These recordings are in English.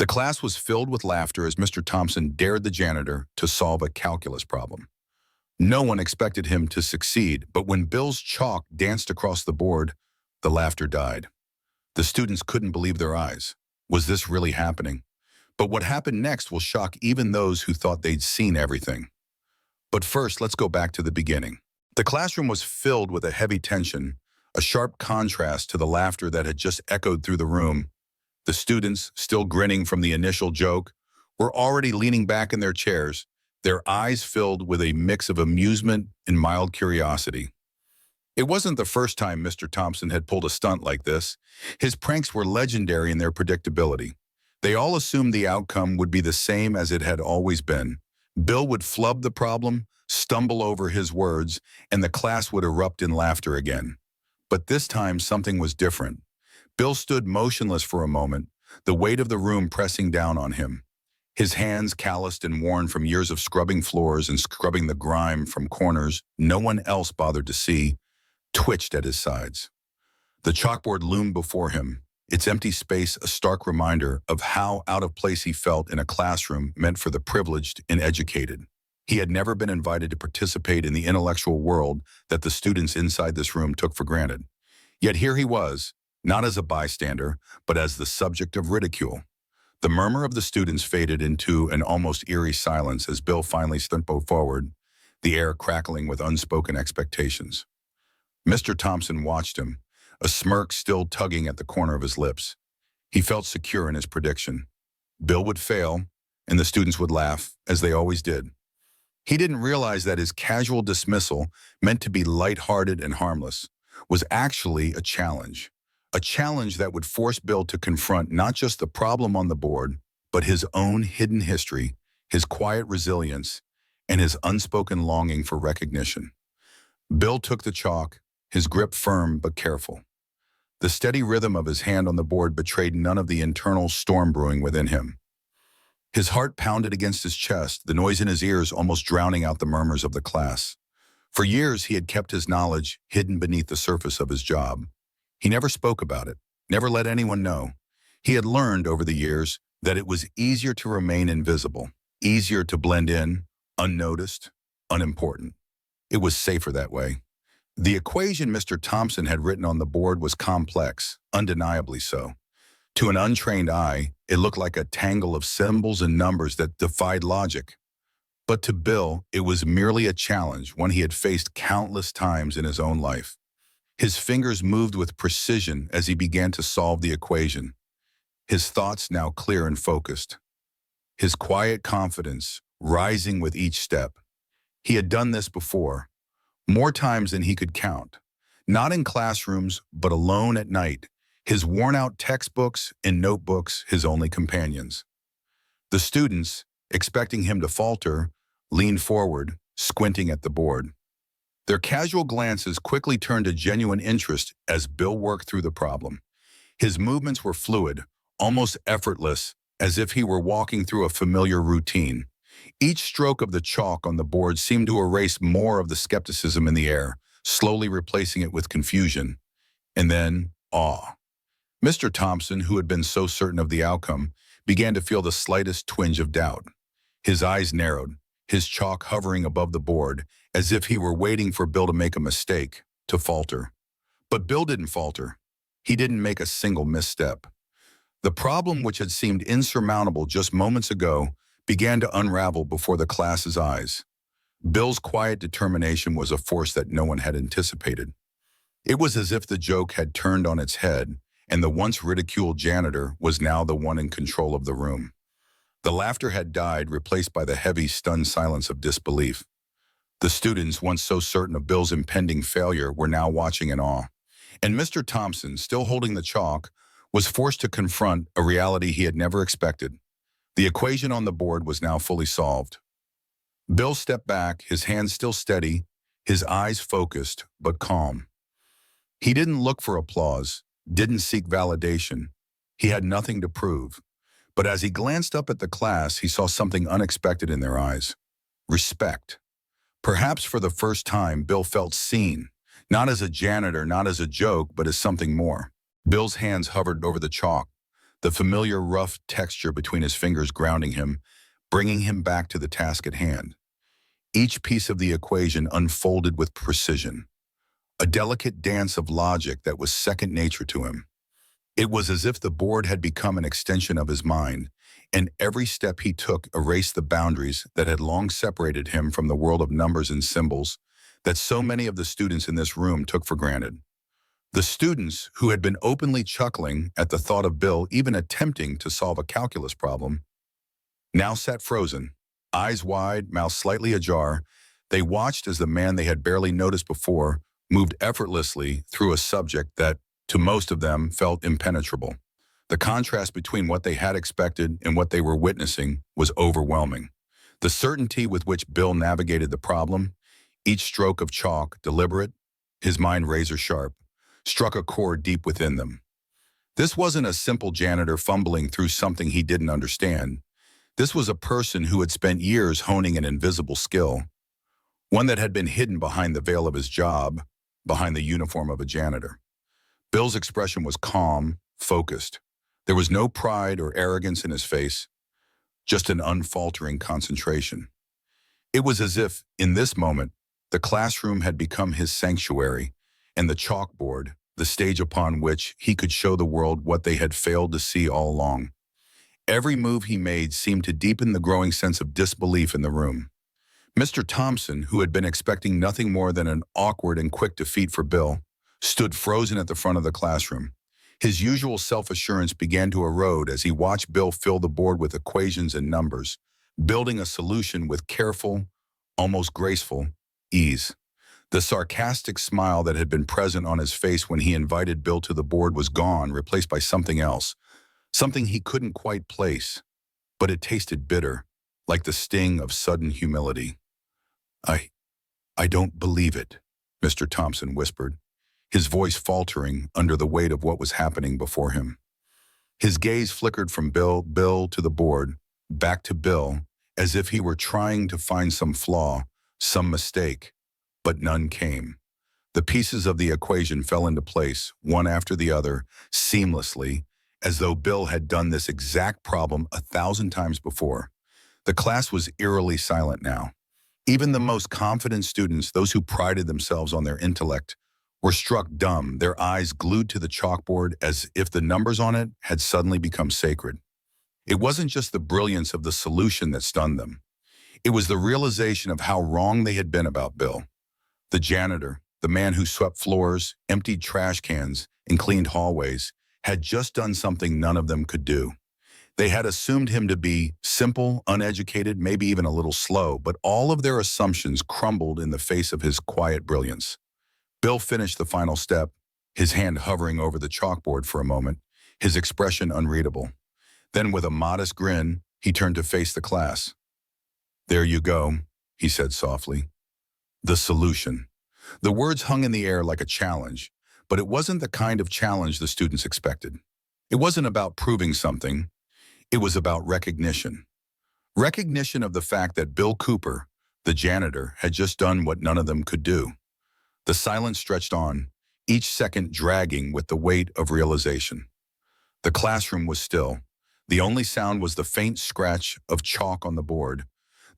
The class was filled with laughter as Mr. Thompson dared the janitor to solve a calculus problem. No one expected him to succeed, but when Bill's chalk danced across the board, the laughter died. The students couldn't believe their eyes. Was this really happening? But what happened next will shock even those who thought they'd seen everything. But first, let's go back to the beginning. The classroom was filled with a heavy tension, a sharp contrast to the laughter that had just echoed through the room. The students, still grinning from the initial joke, were already leaning back in their chairs, their eyes filled with a mix of amusement and mild curiosity. It wasn't the first time Mr. Thompson had pulled a stunt like this. His pranks were legendary in their predictability. They all assumed the outcome would be the same as it had always been. Bill would flub the problem, stumble over his words, and the class would erupt in laughter again. But this time, something was different. Bill stood motionless for a moment, the weight of the room pressing down on him. His hands, calloused and worn from years of scrubbing floors and scrubbing the grime from corners no one else bothered to see, twitched at his sides. The chalkboard loomed before him, its empty space a stark reminder of how out of place he felt in a classroom meant for the privileged and educated. He had never been invited to participate in the intellectual world that the students inside this room took for granted. Yet here he was, not as a bystander, but as the subject of ridicule. The murmur of the students faded into an almost eerie silence as Bill finally stepped forward, the air crackling with unspoken expectations. Mr. Thompson watched him, a smirk still tugging at the corner of his lips. He felt secure in his prediction. Bill would fail, and the students would laugh, as they always did. He didn't realize that his casual dismissal, meant to be lighthearted and harmless, was actually a challenge that would force Bill to confront not just the problem on the board, but his own hidden history, his quiet resilience, and his unspoken longing for recognition. Bill took the chalk, his grip firm but careful. The steady rhythm of his hand on the board betrayed none of the internal storm brewing within him. His heart pounded against his chest, the noise in his ears almost drowning out the murmurs of the class. For years, he had kept his knowledge hidden beneath the surface of his job. He never spoke about it, never let anyone know. He had learned over the years that it was easier to remain invisible, easier to blend in, unnoticed, unimportant. It was safer that way. The equation Mr. Thompson had written on the board was complex, undeniably so. To an untrained eye, it looked like a tangle of symbols and numbers that defied logic. But to Bill, it was merely a challenge, one he had faced countless times in his own life. His fingers moved with precision as he began to solve the equation, his thoughts now clear and focused, his quiet confidence rising with each step. He had done this before, more times than he could count, not in classrooms, but alone at night, his worn-out textbooks and notebooks his only companions. The students, expecting him to falter, leaned forward, squinting at the board. Their casual glances quickly turned to genuine interest as Bill worked through the problem. His movements were fluid, almost effortless, as if he were walking through a familiar routine. Each stroke of the chalk on the board seemed to erase more of the skepticism in the air, slowly replacing it with confusion. And then, awe. Mr. Thompson, who had been so certain of the outcome, began to feel the slightest twinge of doubt. His eyes narrowed, his chalk hovering above the board, as if he were waiting for Bill to make a mistake, to falter. But Bill didn't falter. He didn't make a single misstep. The problem, which had seemed insurmountable just moments ago, began to unravel before the class's eyes. Bill's quiet determination was a force that no one had anticipated. It was as if the joke had turned on its head, and the once ridiculed janitor was now the one in control of the room. The laughter had died, replaced by the heavy, stunned silence of disbelief. The students, once so certain of Bill's impending failure, were now watching in awe. And Mr. Thompson, still holding the chalk, was forced to confront a reality he had never expected. The equation on the board was now fully solved. Bill stepped back, his hands still steady, his eyes focused, but calm. He didn't look for applause, didn't seek validation. He had nothing to prove. But as he glanced up at the class, he saw something unexpected in their eyes. Respect. Perhaps for the first time, Bill felt seen, not as a janitor, not as a joke, but as something more. Bill's hands hovered over the chalk, the familiar rough texture between his fingers grounding him, bringing him back to the task at hand. Each piece of the equation unfolded with precision, a delicate dance of logic that was second nature to him. It was as if the board had become an extension of his mind, and every step he took erased the boundaries that had long separated him from the world of numbers and symbols that so many of the students in this room took for granted. The students, who had been openly chuckling at the thought of Bill even attempting to solve a calculus problem, now sat frozen, eyes wide, mouth slightly ajar. They watched as the man they had barely noticed before moved effortlessly through a subject that, to most of them, felt impenetrable. The contrast between what they had expected and what they were witnessing was overwhelming. The certainty with which Bill navigated the problem, each stroke of chalk deliberate, his mind razor sharp, struck a chord deep within them. This wasn't a simple janitor fumbling through something he didn't understand. This was a person who had spent years honing an invisible skill, one that had been hidden behind the veil of his job, behind the uniform of a janitor. Bill's expression was calm, focused. There was no pride or arrogance in his face, just an unfaltering concentration. It was as if, in this moment, the classroom had become his sanctuary, and the chalkboard, the stage upon which he could show the world what they had failed to see all along. Every move he made seemed to deepen the growing sense of disbelief in the room. Mr. Thompson, who had been expecting nothing more than an awkward and quick defeat for Bill, stood frozen at the front of the classroom. His usual self-assurance began to erode as he watched Bill fill the board with equations and numbers, building a solution with careful, almost graceful, ease. The sarcastic smile that had been present on his face when he invited Bill to the board was gone, replaced by something else, something he couldn't quite place, but it tasted bitter, like the sting of sudden humility. I don't believe it," Mr. Thompson whispered, his voice faltering under the weight of what was happening before him. His gaze flickered from Bill to the board, back to Bill, as if he were trying to find some flaw, some mistake, but none came. The pieces of the equation fell into place, one after the other, seamlessly, as though Bill had done this exact problem 1,000 times before. The class was eerily silent now. Even the most confident students, those who prided themselves on their intellect, were struck dumb, their eyes glued to the chalkboard as if the numbers on it had suddenly become sacred. It wasn't just the brilliance of the solution that stunned them. It was the realization of how wrong they had been about Bill. The janitor, the man who swept floors, emptied trash cans, and cleaned hallways, had just done something none of them could do. They had assumed him to be simple, uneducated, maybe even a little slow, but all of their assumptions crumbled in the face of his quiet brilliance. Bill finished the final step, his hand hovering over the chalkboard for a moment, his expression unreadable. Then, with a modest grin, he turned to face the class. "There you go," he said softly. "The solution." The words hung in the air like a challenge, but it wasn't the kind of challenge the students expected. It wasn't about proving something. It was about recognition. Recognition of the fact that Bill Cooper, the janitor, had just done what none of them could do. The silence stretched on, each second dragging with the weight of realization. The classroom was still. The only sound was the faint scratch of chalk on the board,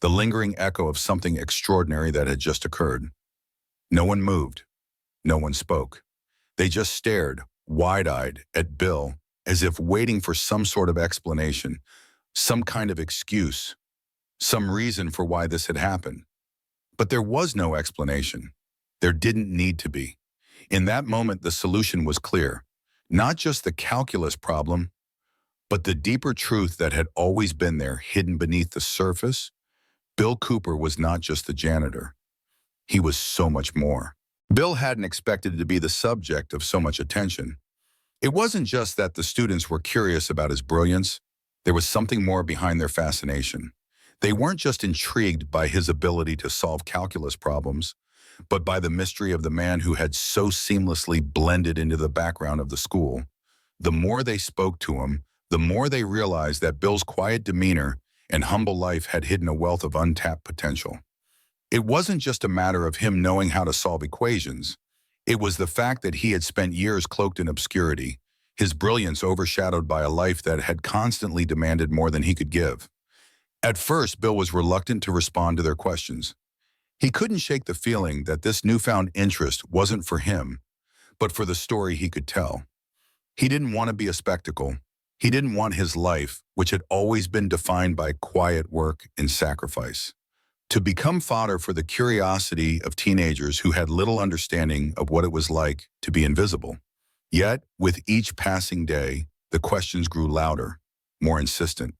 the lingering echo of something extraordinary that had just occurred. No one moved. No one spoke. They just stared, wide-eyed, at Bill, as if waiting for some sort of explanation, some kind of excuse, some reason for why this had happened. But there was no explanation. There didn't need to be. In that moment, the solution was clear. Not just the calculus problem, but the deeper truth that had always been there, hidden beneath the surface. Bill Cooper was not just the janitor. He was so much more. Bill hadn't expected to be the subject of so much attention. It wasn't just that the students were curious about his brilliance. There was something more behind their fascination. They weren't just intrigued by his ability to solve calculus problems, but by the mystery of the man who had so seamlessly blended into the background of the school. The more they spoke to him, the more they realized that Bill's quiet demeanor and humble life had hidden a wealth of untapped potential. It wasn't just a matter of him knowing how to solve equations. It was the fact that he had spent years cloaked in obscurity, his brilliance overshadowed by a life that had constantly demanded more than he could give. At first, Bill was reluctant to respond to their questions. He couldn't shake the feeling that this newfound interest wasn't for him, but for the story he could tell. He didn't want to be a spectacle. He didn't want his life, which had always been defined by quiet work and sacrifice, to become fodder for the curiosity of teenagers who had little understanding of what it was like to be invisible. Yet, with each passing day, the questions grew louder, more insistent.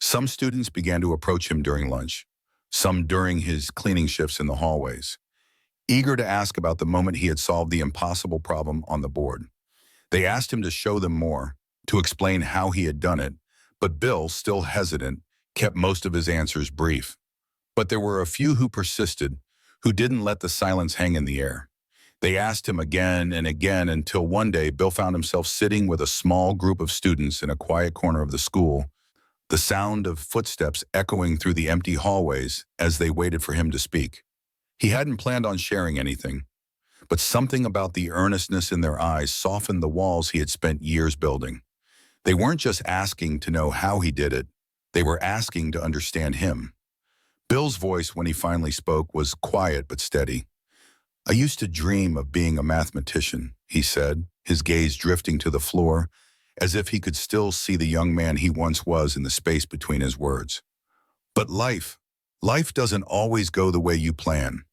Some students began to approach him during lunch, some during his cleaning shifts in the hallways, eager to ask about the moment he had solved the impossible problem on the board. They asked him to show them more, to explain how he had done it, but Bill, still hesitant, kept most of his answers brief. But there were a few who persisted, who didn't let the silence hang in the air. They asked him again and again until one day Bill found himself sitting with a small group of students in a quiet corner of the school, the sound of footsteps echoing through the empty hallways as they waited for him to speak. He hadn't planned on sharing anything, but something about the earnestness in their eyes softened the walls he had spent years building. They weren't just asking to know how he did it, they were asking to understand him. Bill's voice, when he finally spoke, was quiet but steady. "I used to dream of being a mathematician," he said, his gaze drifting to the floor, as if he could still see the young man he once was in the space between his words. "But life doesn't always go the way you plan.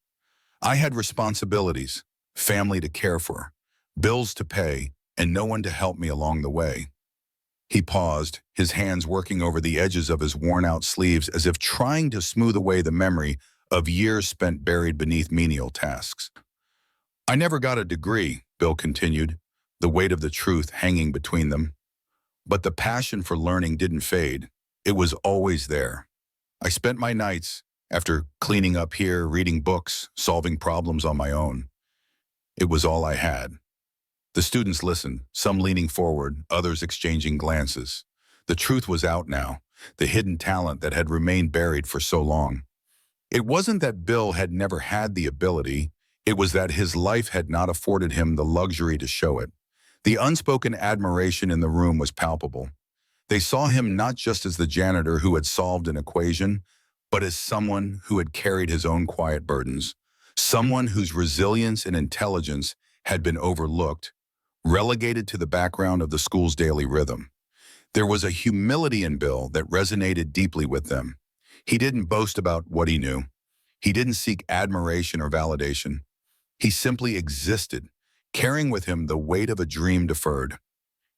I had responsibilities, family to care for, bills to pay, and no one to help me along the way." He paused, his hands working over the edges of his worn-out sleeves as if trying to smooth away the memory of years spent buried beneath menial tasks. "I never got a degree," Bill continued, the weight of the truth hanging between them. "But the passion for learning didn't fade. It was always there. I spent my nights, after cleaning up here, reading books, solving problems on my own. It was all I had." The students listened, some leaning forward, others exchanging glances. The truth was out now, the hidden talent that had remained buried for so long. It wasn't that Bill had never had the ability, it was that his life had not afforded him the luxury to show it. The unspoken admiration in the room was palpable. They saw him not just as the janitor who had solved an equation, but as someone who had carried his own quiet burdens, someone whose resilience and intelligence had been overlooked, relegated to the background of the school's daily rhythm. There was a humility in Bill that resonated deeply with them. He didn't boast about what he knew. He didn't seek admiration or validation. He simply existed, carrying with him the weight of a dream deferred.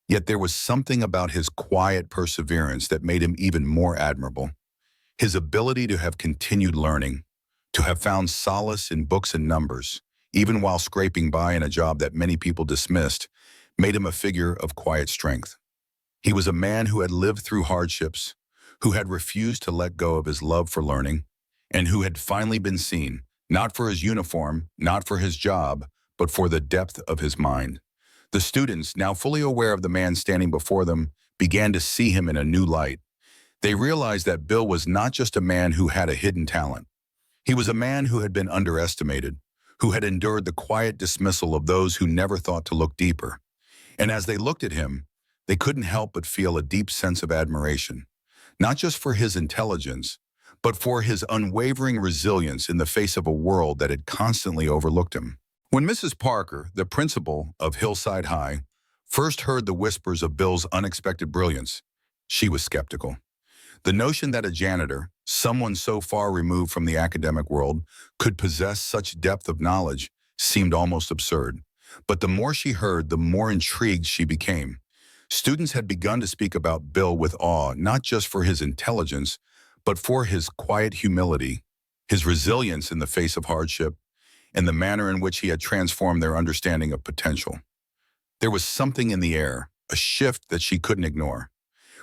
Yet there was something about his quiet perseverance that made him even more admirable. His ability to have continued learning, to have found solace in books and numbers, even while scraping by in a job that many people dismissed, made him a figure of quiet strength. He was a man who had lived through hardships, who had refused to let go of his love for learning, and who had finally been seen, not for his uniform, not for his job, but for the depth of his mind. The students, now fully aware of the man standing before them, began to see him in a new light. They realized that Bill was not just a man who had a hidden talent. He was a man who had been underestimated, who had endured the quiet dismissal of those who never thought to look deeper. And as they looked at him, they couldn't help but feel a deep sense of admiration, not just for his intelligence, but for his unwavering resilience in the face of a world that had constantly overlooked him. When Mrs. Parker, the principal of Hillside High, first heard the whispers of Bill's unexpected brilliance, she was skeptical. The notion that a janitor, someone so far removed from the academic world, could possess such depth of knowledge seemed almost absurd. But the more she heard, the more intrigued she became. Students had begun to speak about Bill with awe, not just for his intelligence, but for his quiet humility, his resilience in the face of hardship, and the manner in which he had transformed their understanding of potential. There was something in the air, a shift that she couldn't ignore.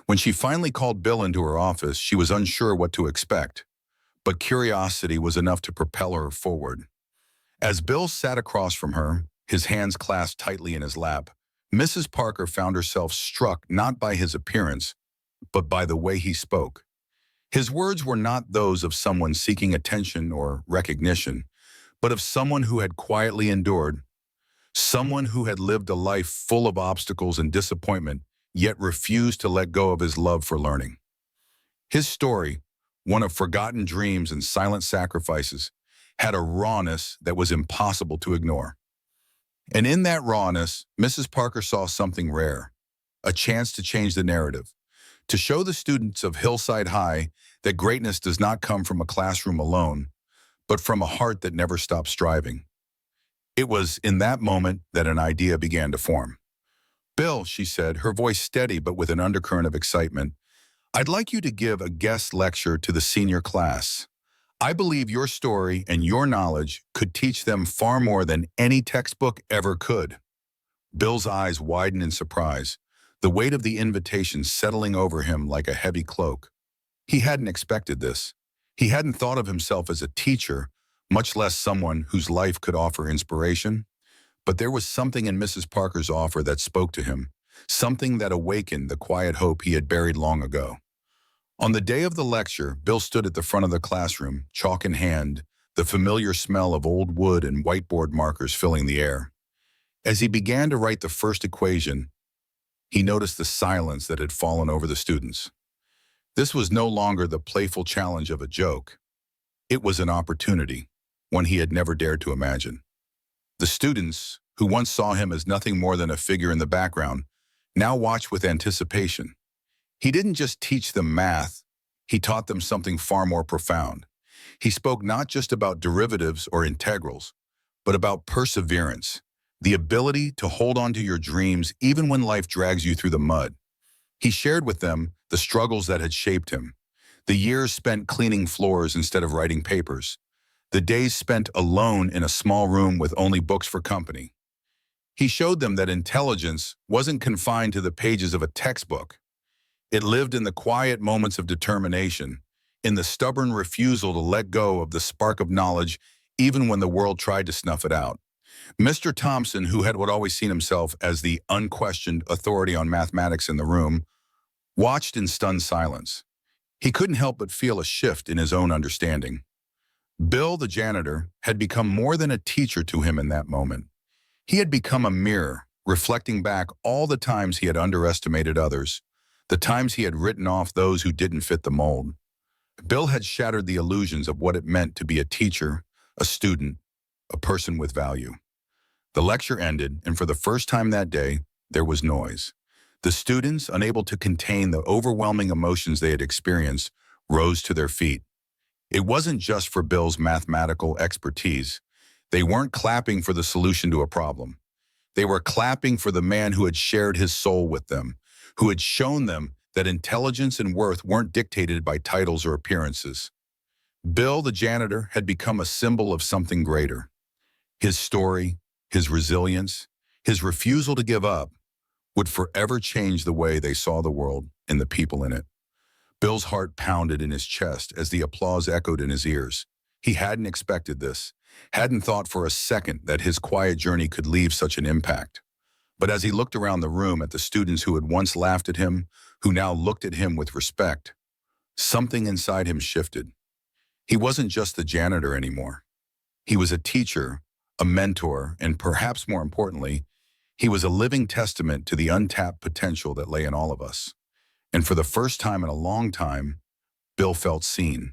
When she finally called Bill into her office, she was unsure what to expect, but curiosity was enough to propel her forward. As Bill sat across from her, his hands clasped tightly in his lap, Mrs. Parker found herself struck not by his appearance, but by the way he spoke. His words were not those of someone seeking attention or recognition, but of someone who had quietly endured, Someone who had lived a life full of obstacles and disappointment, yet refused to let go of his love for learning. His story, one of forgotten dreams and silent sacrifices, had a rawness that was impossible to ignore. And in that rawness, Mrs. Parker saw something rare, a chance to change the narrative, to show the students of Hillside High that greatness does not come from a classroom alone, but from a heart that never stops striving. It was in that moment that an idea began to form. "Bill," she said, her voice steady but with an undercurrent of excitement, "I'd like you to give a guest lecture to the senior class. I believe your story and your knowledge could teach them far more than any textbook ever could." Bill's eyes widened in surprise, the weight of the invitation settling over him like a heavy cloak. He hadn't expected this. He hadn't thought of himself as a teacher, much less someone whose life could offer inspiration. But there was something in Mrs. Parker's offer that spoke to him, something that awakened the quiet hope he had buried long ago. On the day of the lecture, Bill stood at the front of the classroom, chalk in hand, the familiar smell of old wood and whiteboard markers filling the air. As he began to write the first equation, he noticed the silence that had fallen over the students. This was no longer the playful challenge of a joke. It was an opportunity, one he had never dared to imagine. The students, who once saw him as nothing more than a figure in the background, now watched with anticipation. He didn't just teach them math, he taught them something far more profound. He spoke not just about derivatives or integrals, but about perseverance, the ability to hold on to your dreams even when life drags you through the mud. He shared with them the struggles that had shaped him, the years spent cleaning floors instead of writing papers, the days spent alone in a small room with only books for company. He showed them that intelligence wasn't confined to the pages of a textbook. It lived in the quiet moments of determination, in the stubborn refusal to let go of the spark of knowledge even when the world tried to snuff it out. Mr. Thompson, who had always seen himself as the unquestioned authority on mathematics in the room, watched in stunned silence. He couldn't help but feel a shift in his own understanding. Bill, the janitor, had become more than a teacher to him in that moment. He had become a mirror, reflecting back all the times he had underestimated others, the times he had written off those who didn't fit the mold. Bill had shattered the illusions of what it meant to be a teacher, a student, a person with value. The lecture ended, and for the first time that day, there was noise. The students, unable to contain the overwhelming emotions they had experienced, rose to their feet. It wasn't just for Bill's mathematical expertise. They weren't clapping for the solution to a problem. They were clapping for the man who had shared his soul with them, who had shown them that intelligence and worth weren't dictated by titles or appearances. Bill, the janitor, had become a symbol of something greater. His story, his resilience, his refusal to give up would forever change the way they saw the world and the people in it. Bill's heart pounded in his chest as the applause echoed in his ears. He hadn't expected this, hadn't thought for a second that his quiet journey could leave such an impact. But as he looked around the room at the students who had once laughed at him, who now looked at him with respect, something inside him shifted. He wasn't just the janitor anymore. He was a teacher, a mentor, and perhaps more importantly, he was a living testament to the untapped potential that lay in all of us. And for the first time in a long time, Bill felt seen.